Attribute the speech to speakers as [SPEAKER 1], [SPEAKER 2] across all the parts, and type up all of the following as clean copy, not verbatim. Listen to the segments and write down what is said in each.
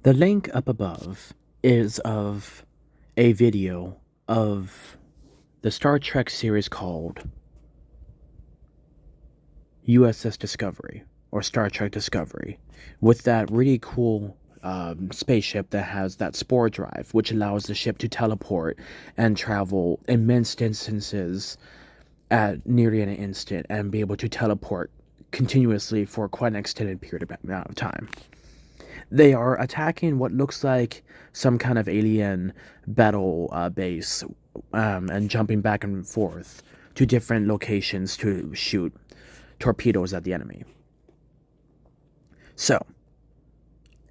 [SPEAKER 1] The link up above is of a video of the Star Trek series called USS Discovery or Star Trek Discovery, with that really cool spaceship that has that spore drive, which allows the ship to teleport and travel immense distances at nearly an instant and be able to teleport continuously for quite an extended period amount of time. They are attacking what looks like some kind of alien battle base, and jumping back and forth to different locations to shoot torpedoes at the enemy. So,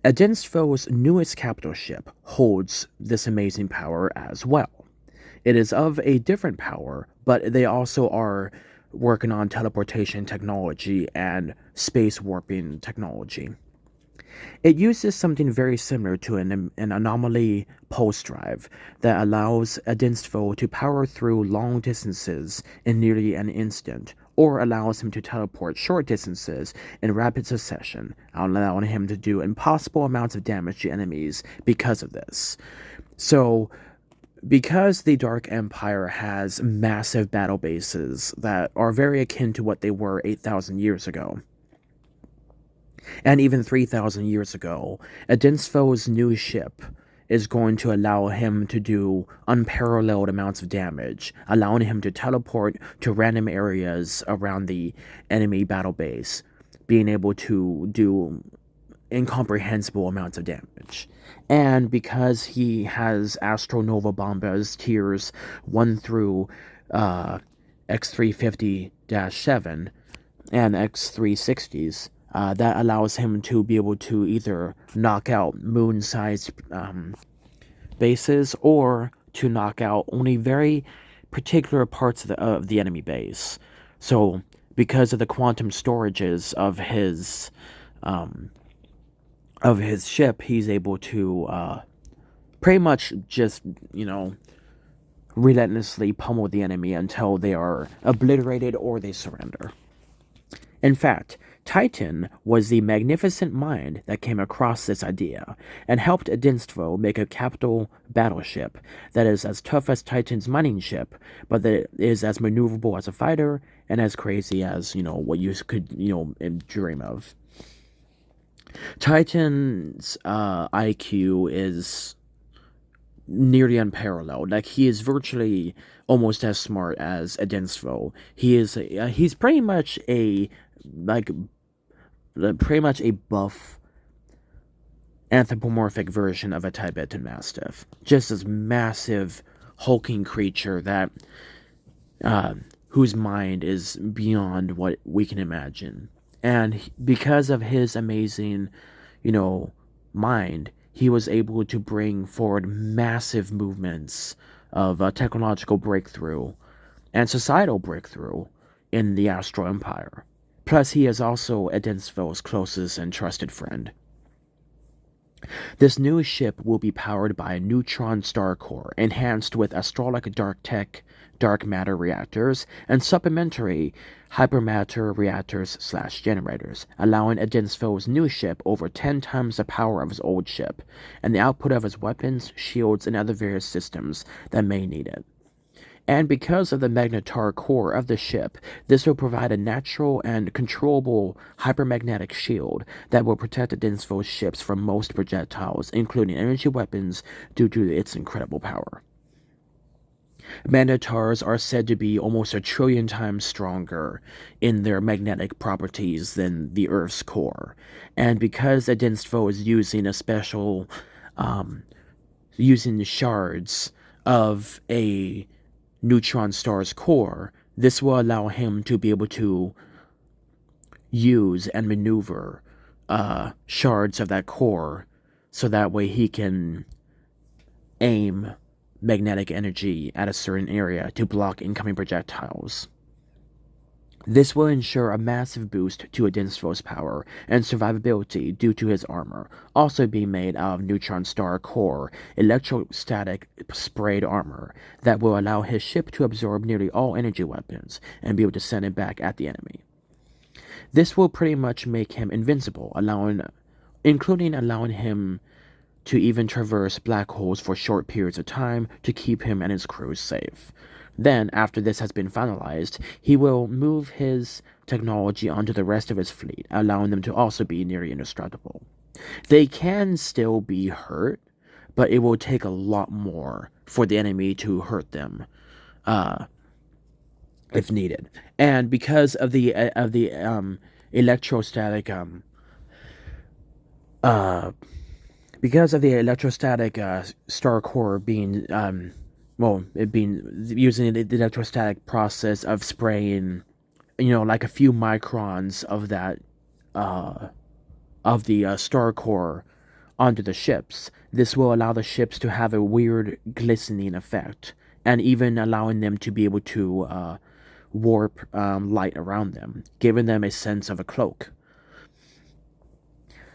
[SPEAKER 1] Edinstvo's newest capital ship holds this amazing power as well. It is of a different power, but they also are working on teleportation technology and space warping technology. It uses something very similar to an anomaly pulse drive that allows Edinstvo to power through long distances in nearly an instant, or allows him to teleport short distances in rapid succession, allowing him to do impossible amounts of damage to enemies because of this. So, because the Dark Empire has massive battle bases that are very akin to what they were 8,000 years ago, and even 3,000 years ago, Edinstvo's new ship is going to allow him to do unparalleled amounts of damage, allowing him to teleport to random areas around the enemy battle base, being able to do incomprehensible amounts of damage. And because he has Astronova Bombas tiers 1 through X350 7 and X360s, that allows him to be able to either knock out moon-sized bases or to knock out only very particular parts of the enemy base. So, because of the quantum storages of his ship, he's able to pretty much just relentlessly pummel the enemy until they are obliterated or they surrender. In fact, Titan was the magnificent mind that came across this idea and helped Edinstvo make a capital battleship that is as tough as Titan's mining ship, but that is as maneuverable as a fighter and as crazy as, what you could, dream of. Titan's IQ is nearly unparalleled. Like, he is virtually almost as smart as Edinstvo. He's pretty much a buff anthropomorphic version of a Tibetan Mastiff. Just this massive hulking creature that whose mind is beyond what we can imagine. And because of his amazing, mind, he was able to bring forward massive movements of technological breakthrough and societal breakthrough in the Astral Empire. Plus, he is also Edinstvo's closest and trusted friend. This new ship will be powered by a neutron star core, enhanced with astrolic dark matter reactors, and supplementary hypermatter reactors/generators, allowing Edinstvo's new ship over 10 times the power of his old ship, and the output of his weapons, shields, and other various systems that may need it. And because of the magnetar core of the ship, this will provide a natural and controllable hypermagnetic shield that will protect Edinstvo's ships from most projectiles, including energy weapons, due to its incredible power. Magnetars are said to be almost 1,000,000,000 times stronger in their magnetic properties than the Earth's core. And because Edinstvo is using a special, using the shards of a neutron star's core, this will allow him to be able to use and maneuver shards of that core, so that way he can aim magnetic energy at a certain area to block incoming projectiles. This will ensure a massive boost to Edinstvo's power and survivability due to his armor, also being made out of neutron star core electrostatic sprayed armor that will allow his ship to absorb nearly all energy weapons and be able to send it back at the enemy. This will pretty much make him invincible, allowing him to even traverse black holes for short periods of time to keep him and his crew safe. Then, after this has been finalized, he will move his technology onto the rest of his fleet, allowing them to also be nearly indestructible. They can still be hurt, but it will take a lot more for the enemy to hurt them, uh, if needed. And electrostatic uh, because of the electrostatic star core being it being using the electrostatic process of spraying, like a few microns of that uh, of the star core onto the ships. This will allow the ships to have a weird glistening effect, and even allowing them to be able to warp light around them, giving them a sense of a cloak.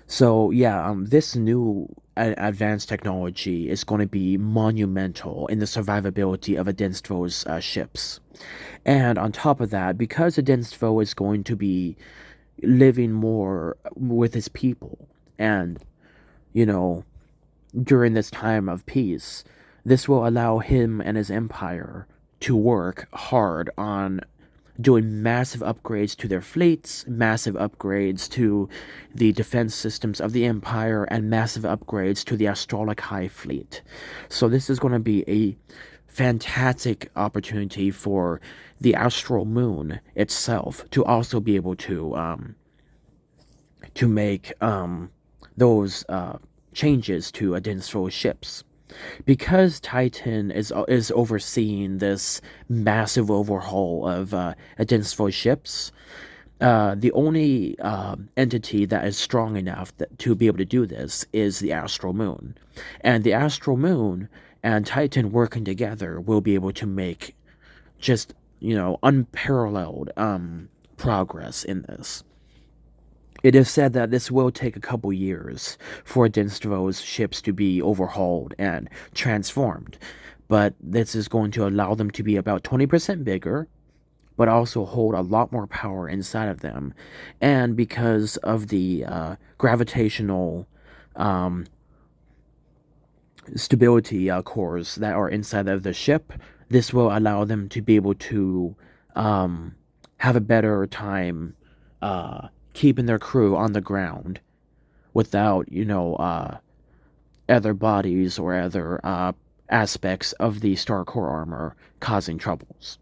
[SPEAKER 1] So yeah, this new advanced technology is going to be monumental in the survivability of Edinstvo's ships. And on top of that, because Edinstvo is going to be living more with his people, and you know, during this time of peace, this will allow him and his empire to work hard on doing massive upgrades to their fleets, massive upgrades to the defense systems of the Empire, and massive upgrades to the Astrolic High Fleet. So this is going to be a fantastic opportunity for the Astral Moon itself to also be able to make those changes to Edinstvo's ships. Because Titan is overseeing this massive overhaul of Edinstvo ships, the only entity that is strong enough to be able to do this is the Astral Moon. And the Astral Moon and Titan working together will be able to make just, unparalleled progress in this. It is said that this will take a couple years for Edinstvo's ships to be overhauled and transformed, but this is going to allow them to be about 20% bigger, but also hold a lot more power inside of them. And because of the gravitational stability cores that are inside of the ship, this will allow them to be able to have a better time keeping their crew on the ground without, other bodies or other aspects of the Star Core armor causing troubles.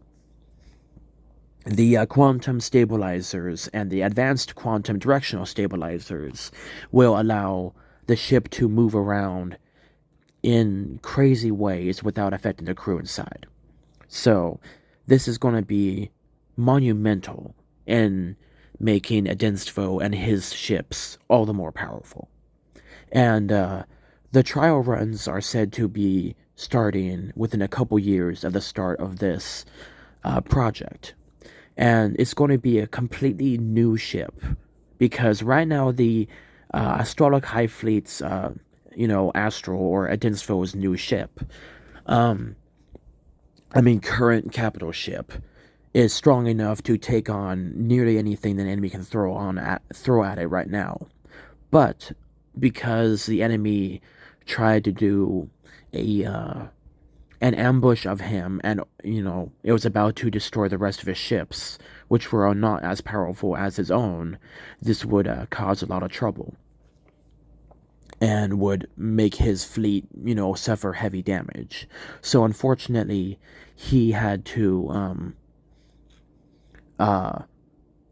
[SPEAKER 1] The quantum stabilizers and the advanced quantum directional stabilizers will allow the ship to move around in crazy ways without affecting the crew inside. So, this is going to be monumental in making Edinstvo and his ships all the more powerful. And the trial runs are said to be starting within a couple years of the start of this project. And it's going to be a completely new ship, because right now the Astrolic High Fleet's, Astral or Edinstvo's new ship, current capital ship, is strong enough to take on nearly anything that an enemy can throw at it right now. But because the enemy tried to do an ambush of him, and it was about to destroy the rest of his ships, which were not as powerful as his own, this would cause a lot of trouble and would make his fleet, suffer heavy damage. So unfortunately, he had to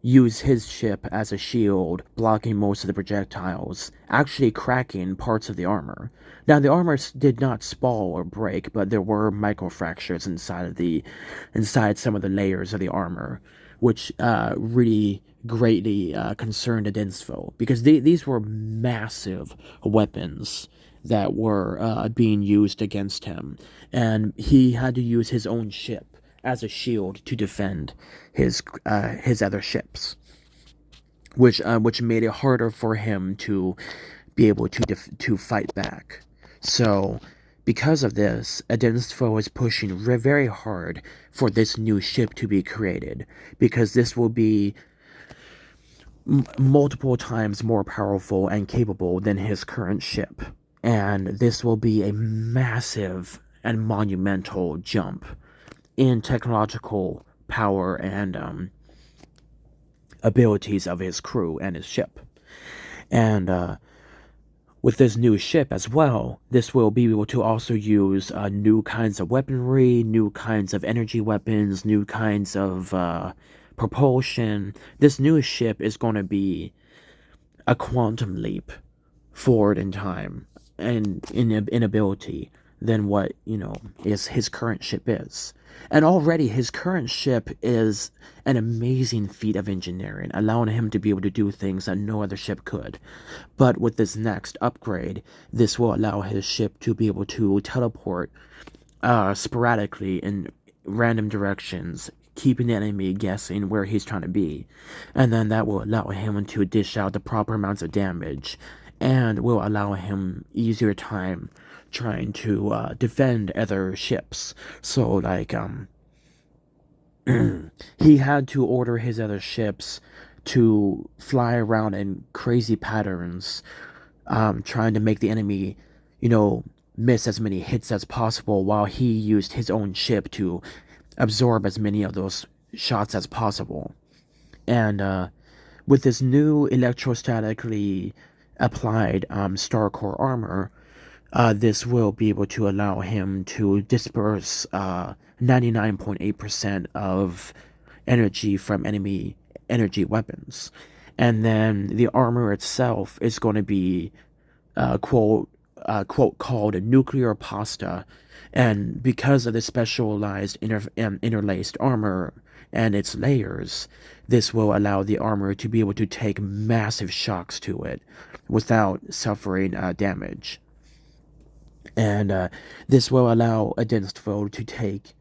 [SPEAKER 1] use his ship as a shield, blocking most of the projectiles, actually cracking parts of the armor. Now, the armor did not spall or break, but there were microfractures inside some of the layers of the armor, which really greatly concerned Edinstvo, because these were massive weapons that were being used against him, and he had to use his own ship as a shield to defend his other ships, which made it harder for him to be able to fight back. So, because of this, Edinstvo is pushing very hard for this new ship to be created, because this will be multiple times more powerful and capable than his current ship. And this will be a massive and monumental jump in technological power and abilities of his crew and his ship. And with this new ship as well, this will be able to also use new kinds of weaponry, new kinds of energy weapons, new kinds of propulsion. This new ship is going to be a quantum leap forward in time and in ability than what is his current ship is. And already his current ship is an amazing feat of engineering, allowing him to be able to do things that no other ship could. But with this next upgrade, this will allow his ship to be able to teleport sporadically in random directions, keeping the enemy guessing where he's trying to be. And then that will allow him to dish out the proper amounts of damage and will allow him easier time trying to defend other ships. So, like, he had to order his other ships to fly around in crazy patterns, trying to make the enemy, miss as many hits as possible, while he used his own ship to absorb as many of those shots as possible. And with this new electrostatically applied Star Core armor, this will be able to allow him to disperse 99.8% of energy from enemy energy weapons. And then the armor itself is going to be quote called a nuclear pasta. And because of the specialized interlaced armor and its layers, this will allow the armor to be able to take massive shocks to it without suffering damage. And this will allow Edinstvo to take,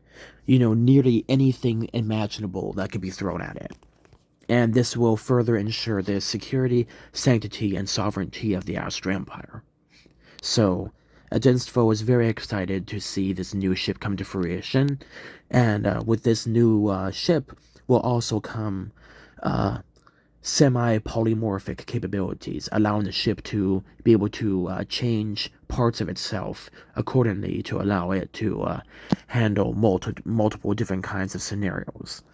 [SPEAKER 1] nearly anything imaginable that could be thrown at it. And this will further ensure the security, sanctity, and sovereignty of the Astro Empire. So, Edinstvo is very excited to see this new ship come to fruition. And with this new ship will also come semi-polymorphic capabilities, allowing the ship to be able to change parts of itself accordingly to allow it to handle multiple different kinds of scenarios.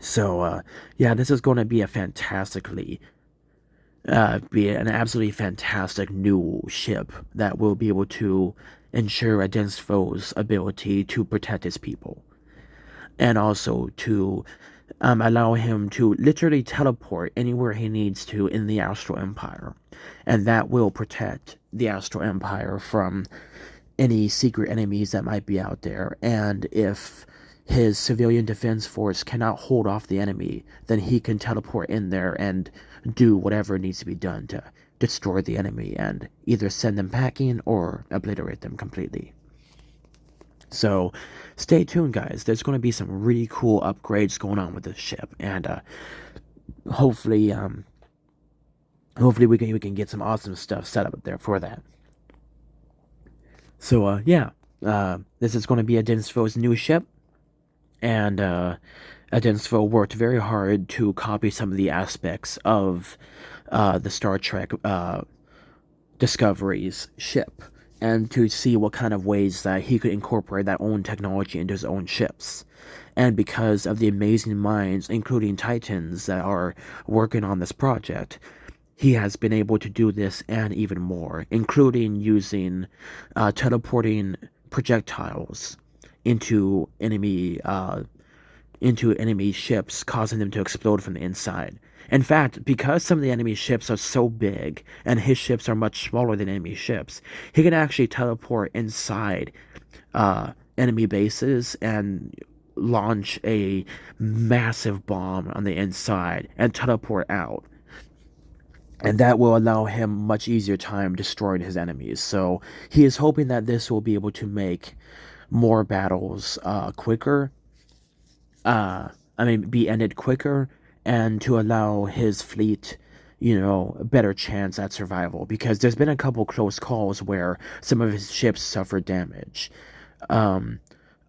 [SPEAKER 1] So, yeah, this is going to be be an absolutely fantastic new ship that will be able to ensure Edinstvo's ability to protect his people, and also to allow him to literally teleport anywhere he needs to in the Astral Empire. And that will protect the Astral Empire from any secret enemies that might be out there. And if his civilian defense force cannot hold off the enemy, then he can teleport in there and do whatever needs to be done to destroy the enemy and either send them packing or obliterate them completely. So stay tuned, guys. There's going to be some really cool upgrades going on with this ship, and hopefully we can get some awesome stuff set up there for that. So yeah, this is going to be Edinstvo's new ship, and Edinstvo worked very hard to copy some of the aspects of the Star Trek Discovery's ship, and to see what kind of ways that he could incorporate that own technology into his own ships. And because of the amazing minds, including Titans, that are working on this project, he has been able to do this and even more, including using teleporting projectiles into enemy ships, causing them to explode from the inside. In fact, because some of the enemy ships are so big, and his ships are much smaller than enemy ships, he can actually teleport inside enemy bases and launch a massive bomb on the inside and teleport out. And that will allow him much easier time destroying his enemies. So he is hoping that this will be able to make more battles quicker. Be ended quicker, and to allow his fleet, a better chance at survival. Because there's been a couple close calls where some of his ships suffered damage,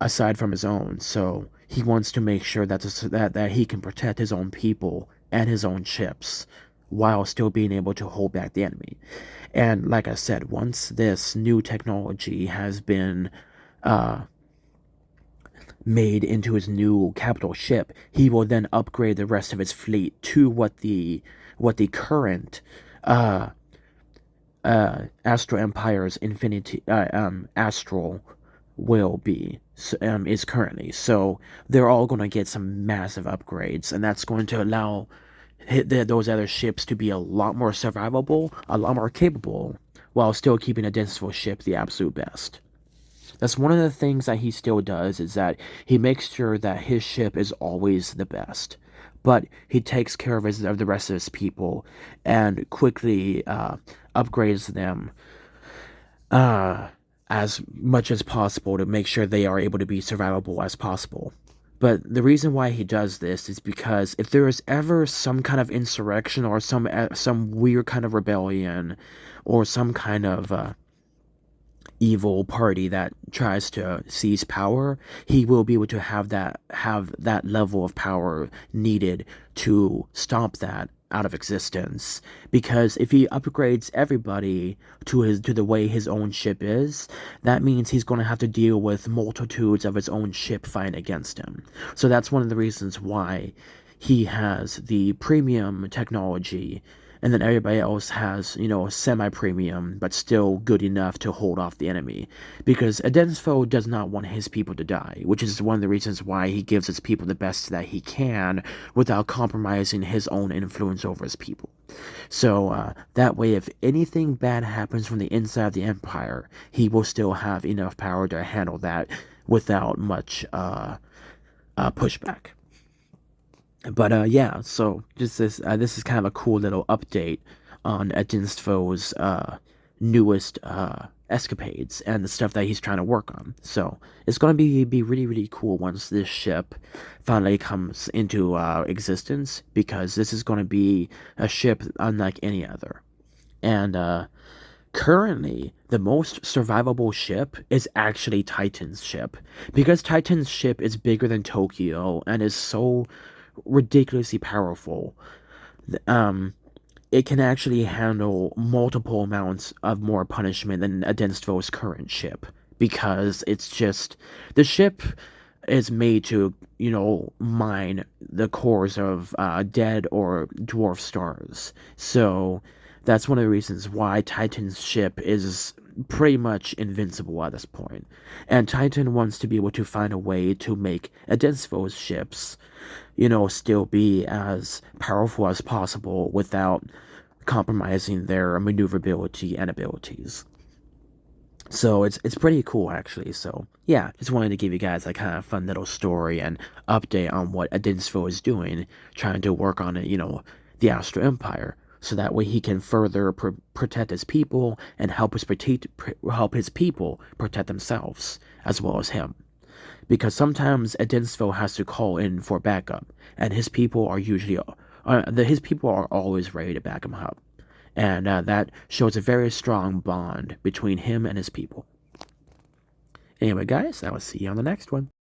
[SPEAKER 1] aside from his own. So he wants to make sure that he can protect his own people and his own ships while still being able to hold back the enemy. And like I said, once this new technology has been uh, made into his new capital ship, he will then upgrade the rest of his fleet to what the current uh, Astral Empire's Infinity Astral will be is currently. So they're all going to get some massive upgrades, and that's going to allow those other ships to be a lot more survivable, a lot more capable, while still keeping a Edinstvo ship the absolute best. That's one of the things that he still does is that he makes sure that his ship is always the best, but he takes care of the rest of his people and quickly upgrades them uh, as much as possible to make sure they are able to be survivable as possible. But the reason why he does this is because if there is ever some kind of insurrection or some weird kind of rebellion or some kind of evil party that tries to seize power, he will be able to have that level of power needed to stop that out of existence. Because if he upgrades everybody to the way his own ship is, that means he's going to have to deal with multitudes of his own ship fighting against him. So that's one of the reasons why he has the premium technology, and then everybody else has, semi-premium, but still good enough to hold off the enemy. Because Edinstvo does not want his people to die, which is one of the reasons why he gives his people the best that he can without compromising his own influence over his people. So that way, if anything bad happens from the inside of the Empire, he will still have enough power to handle that without much pushback. But yeah, so just this is kind of a cool little update on Edinstvo's newest escapades and the stuff that he's trying to work on. So it's gonna be really really cool once this ship finally comes into existence, because this is gonna be a ship unlike any other. And currently, the most survivable ship is actually Titan's ship, because Titan's ship is bigger than Tokyo and is so ridiculously powerful. Um, it can actually handle multiple amounts of more punishment than Edinstvo's current ship, because it's just the ship is made to, mine the cores of dead or dwarf stars. So that's one of the reasons why Titan's ship is pretty much invincible at this point. And Titan wants to be able to find a way to make Edinstvo's ships, still be as powerful as possible without compromising their maneuverability and abilities. So it's pretty cool actually. So yeah, just wanted to give you guys a kind of fun little story and update on what Edinstvo is doing, trying to work on it, the Astro Empire, so that way he can further protect his people and help his people protect themselves as well as him. Because sometimes Edinstvo has to call in for backup, and his people are always ready to back him up, and that shows a very strong bond between him and his people. Anyway, guys, I will see you on the next one.